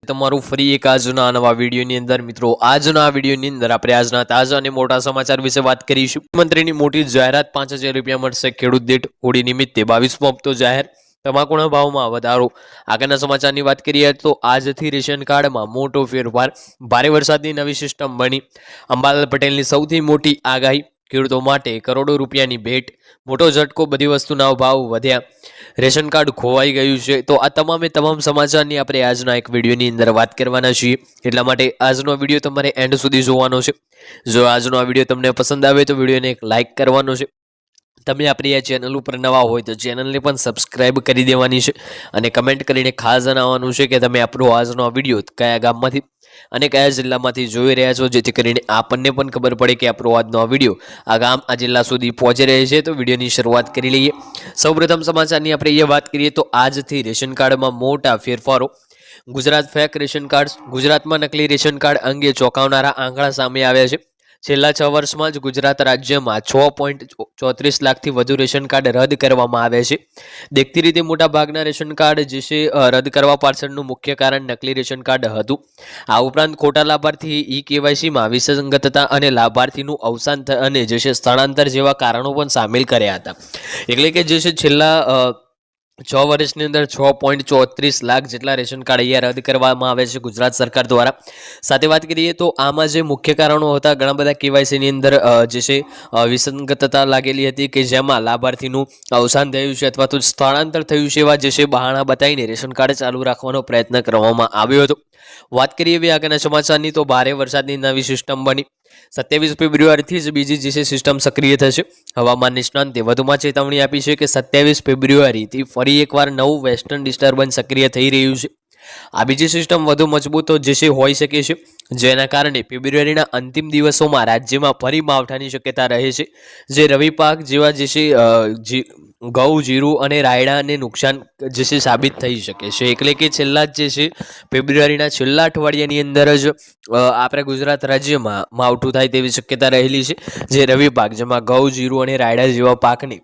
તમારું ફરી એક આજના નવા વિડીયોની અંદર મિત્રો આજના વિડીયોની અંદર આપણે આજના તાજા અને મોટા સમાચાર વિશે વાત કરીશું। મંત્રીની મોટી જાહેરાત 5000 રૂપિયા મળશે ખેડૂત દીઠ। હોળી નિમિત્તે 22મો હપ્તો જાહેર। તમાકુના ભાવમાં વધારો। આગળના સમાચારની વાત કરીએ તો આજથી રેશન કાર્ડમાં મોટો ફેરફાર। ભારે વરસાદની નવી સિસ્ટમ બની। અંબાલાલ પટેલની સૌથી મોટી આગાહી। ખેડૂતો માટે કરોડો રૂપિયાની ભેટ। મોટો ઝટકો, બધી વસ્તુના ભાવ વધ્યા। રેશન કાર્ડ ખોવાઈ ગયું છે। તો આ તમામ સમાચારની આપણે આજના એક વિડીયોની અંદર વાત કરવાના છીએ, એટલા માટે આજનો વિડીયો તમારે એન્ડ સુધી જોવાનો છે। જો આજનો આ વિડીયો તમને પસંદ આવે તો વિડીયોને એક લાઇક કરવાનો છે। તમે આપણી આ ચેનલ ઉપર નવા હોય તો ચેનલને પણ સબસ્ક્રાઇબ કરી દેવાની છે અને કમેન્ટ કરીને ખાસ જણાવવાનું છે કે તમે આપણો આજનો આ વિડીયો કયા ગામમાંથી અને કયા જિલ્લામાંથી જોઈ રહ્યા છો, જેથી કરીને આપણને પણ ખબર પડે કે આપણો આજનો આ વિડીયો આ ગામ આ જિલ્લા સુધી પહોંચી રહે છે। તો વિડીયોની શરૂઆત કરી લઈએ। સૌપ્રથમ સમાચારની આપણે એ વાત કરીએ તો આજથી રેશન કાર્ડમાં મોટા ફેરફારો। Gujarat fake ration card. ગુજરાતમાં નકલી રેશન કાર્ડ અંગે ચોંકાવનારા આંકડા સામે આવ્યા છે। છેલ્લા 6 વર્ષમાં જ ગુજરાત રાજ્યમાં 6.34 લાખથી વધુ રેશન કાર્ડ રદ કરવામાં આવ્યા છે। દેખતી રીતે મોટા ભાગના રેશન કાર્ડ જે છે રદ કરવા પાછળનું મુખ્ય કારણ નકલી રેશન કાર્ડ હતું। આ ઉપરાંત ખોટા લાભાર્થી ઈ-કેવાયસીમાં વિસંગતતા અને લાભાર્થીનું અવસાન અને જે છે સ્થળાંતર જેવા કારણો પણ સામેલ કર્યા હતા। એટલે કે જે છે છેલ્લા 6 વર્ષની અંદર 6.34 લાખ જેટલા રેશન કાર્ડ અહીંયા રદ કરવામાં આવે છે ગુજરાત સરકાર દ્વારા। સાથે વાત કરીએ તો આમાં જે મુખ્ય કારણો હતા, ઘણા બધા કેવાયસીની અંદર જે છે વિસંગતતા લાગેલી હતી કે જેમાં લાભાર્થીનું અવસાન થયું છે અથવા તો સ્થળાંતર થયું છે, એવા જે છે બહાના બતાવીને રેશન કાર્ડ ચાલુ રાખવાનો પ્રયત્ન કરવામાં આવ્યો હતો। વાત કરીએ હવે આગળના સમાચારની તો ભારે વરસાદની નવી સિસ્ટમ બની। 27 ફેબ્રુઆરીથી જ બીજી જે છે સિસ્ટમ સક્રિય થશે। હવામાન નિષ્ણાંતે વધુમાં ચેતવણી આપી છે કે 27 ફેબ્રુઆરીથી ફરી એકવાર નવું વેસ્ટર્ન ડિસ્ટર્બન્સ સક્રિય થઈ રહ્યું છે। આ બીજી સિસ્ટમ વધુ મજબૂત જે છે હોઈ શકે છે, જેના કારણે ફેબ્રુઆરીના અંતિમ દિવસોમાં રાજ્યમાં ફરી માવઠાની શક્યતા રહે છે, જે રવિ પાક જેવા જે છે ઘઉં, જીરું અને રાયડાને નુકસાન જે છે સાબિત થઈ શકે છે। એટલે કે છેલ્લા જે છે ફેબ્રુઆરીના છેલ્લા અઠવાડિયાની અંદર જ આપણે ગુજરાત રાજ્યમાં માવઠું થાય તેવી શક્યતા રહેલી છે, જે રવિ પાક જેમાં ઘઉં, જીરું અને રાયડા જેવા પાકની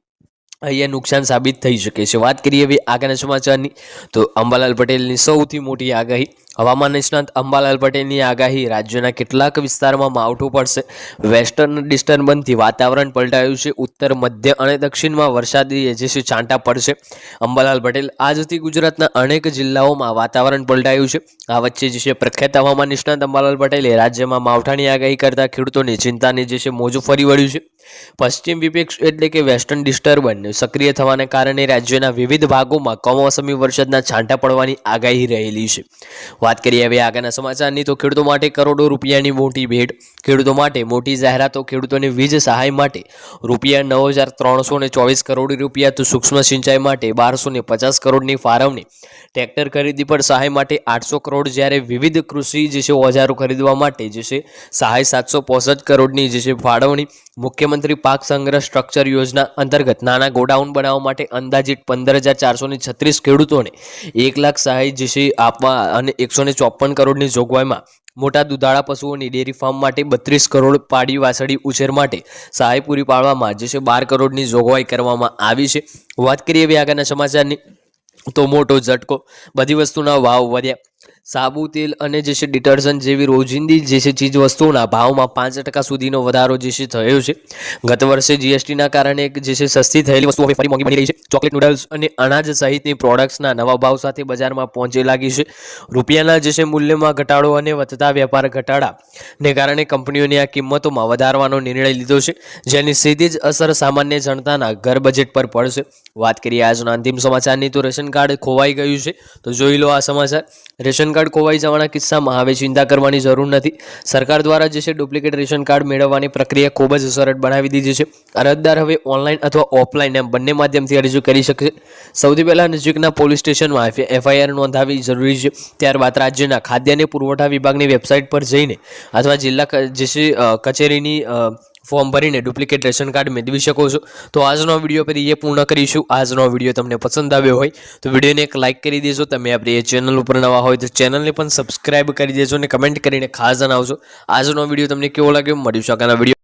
અહીંયા નુકસાન સાબિત થઈ શકે છે। વાત કરીએ હવે આગળના સમાચારની તો અંબાલાલ પટેલની સૌથી મોટી આગાહી। હવામાન નિષ્ણાંત અંબાલાલ પટેલની આગાહી, રાજ્યના કેટલાક વિસ્તારમાં માવઠું પડશે। વેસ્ટર્ન ડિસ્ટર્બન્સથી વાતાવરણ પલટાયું છે। ઉત્તર, મધ્ય અને દક્ષિણમાં વરસાદી જે છે છાંટા પડશે। અંબાલાલ પટેલ આજથી ગુજરાતના અનેક જિલ્લાઓમાં વાતાવરણ પલટાયું છે। આ વચ્ચે જે છે પ્રખ્યાત હવામાન નિષ્ણાંત અંબાલાલ પટેલે રાજ્યમાં માવઠાની આગાહી કરતા ખેડૂતોની ચિંતાની જે છે મોજું ફરી વળ્યું છે। પશ્ચિમ વિક્ષેપ એટલે કે વેસ્ટર્ન ડિસ્ટર્બન્સ સક્રિય થવાને કારણે રાજ્યના વિવિધ ભાગોમાં કમોસમી વરસાદના છાંટા પડવાની આગાહી રહેલી છે। વાત કરીએ હવે આગળના સમાચારની તો ખેડૂતો માટે કરોડો રૂપિયાની મોટી ભેટ। ખેડૂતો માટે મોટી જાહેરાતો। ખેડૂતોને વીજ સહાય માટે રૂપિયા 9324 કરોડ રૂપિયા, તો સૂક્ષ્મ સિંચાઈ માટે 1250 કરોડની ફાળવણી। ટ્રેક્ટર ખરીદી પર સહાય માટે 800 કરોડ, જ્યારે વિવિધ કૃષિ જે છે ઓજારો ખરીદવા માટે જે છે સહાય 765 કરોડની જે છે ફાળવણી। મુખ્યમંત્રી પાક સંગ્રહ સ્ટ્રક્ચર યોજના અંતર્ગત નાના ગોડાઉન બનાવવા માટે અંદાજિત 15436 ખેડૂતોને 1 લાખ સહાય જે છે આપવા અને 154 કરોડની જોગવાઈમાં મોટા દુધાળા પશુઓની ડેરી ફાર્મ માટે 32 કરોડ, પાડી વાછડી ઉછેર માટે સહાય પૂરી પાડવામાં જે છે 12 કરોડની જોગવાઈ કરવામાં આવી છે। વાત કરીએ હવે આગળના સમાચારની તો મોટો ઝટકો, બધી વસ્તુના ભાવ વધ્યા। સાબુ, તેલ અને જે છે ડિટર્જન્ટ જેવી રોજિંદી જે છે ચીજ વસ્તુઓના ભાવમાં 5% સુધીનો વધારો જે છે થયો છે। ગત વર્ષે જીએસટીના કારણે જે છે સસ્તી થયેલી વસ્તુઓ હવે ફરી મોંઘી બની રહી છે। ચોકલેટ, નૂડલ્સ અને અનાજ સહિતની પ્રોડક્ટ્સના નવા ભાવ સાથે બજારમાં પહોંચી લાગી છે। રૂપિયાના જે છે મૂલ્યમાં ઘટાડો અને વધતા વેપાર ઘટાડાને કારણે કંપનીઓને આ કિંમતોમાં વધારવાનો નિર્ણય લીધો છે, જેની સીધી જ અસર સામાન્ય જનતાના ઘર બજેટ પર પડશે। વાત કરીએ આજના અંતિમ સમાચારની તો રેશન કાર્ડ ખોવાઈ ગયું છે, તો જોઈ લો આ સમાચાર। રેશન કાર્ડ ખોવાઈ જવાના કિસ્સામાં હવે ચિંતા કરવાની જરૂર નથી। સરકાર દ્વારા જે છે ડુપ્લિકેટ રેશન કાર્ડ મેળવવાની પ્રક્રિયા ખૂબ જ સરળ બનાવી દીધી છે। અરજદાર હવે ઓનલાઈન અથવા ઓફલાઈન એમ બંને માધ્યમથી અરજી કરી શકશે। સૌથી પહેલા નજીકના પોલીસ સ્ટેશનમાં એફઆઈઆર નોંધાવવી જરૂરી છે। ત્યારબાદ રાજ્યના ખાદ્ય અને પુરવઠા વિભાગની વેબસાઇટ પર જઈને અથવા જિલ્લા જે છે કચેરીની ફોર્મ ભરીને ડુપ્લિકેટ રેશન કાર્ડ મેળવી શકો છો। તો આજનો વિડીયો પર એ પૂર્ણ કરીશું। આજનો વિડીયો તમને પસંદ આવ્યો હોય તો વિડીયોને એક લાઇક કરી દેજો। તમે આપણી એ ચેનલ ઉપર નવા હોય તો ચેનલને પણ સબસ્ક્રાઇબ કરી દેજો અને કમેન્ટ કરીને ખાસ જણાવજો આજનો વિડીયો તમને કેવો લાગ્યો। મળીશું આગળના વિડીયો।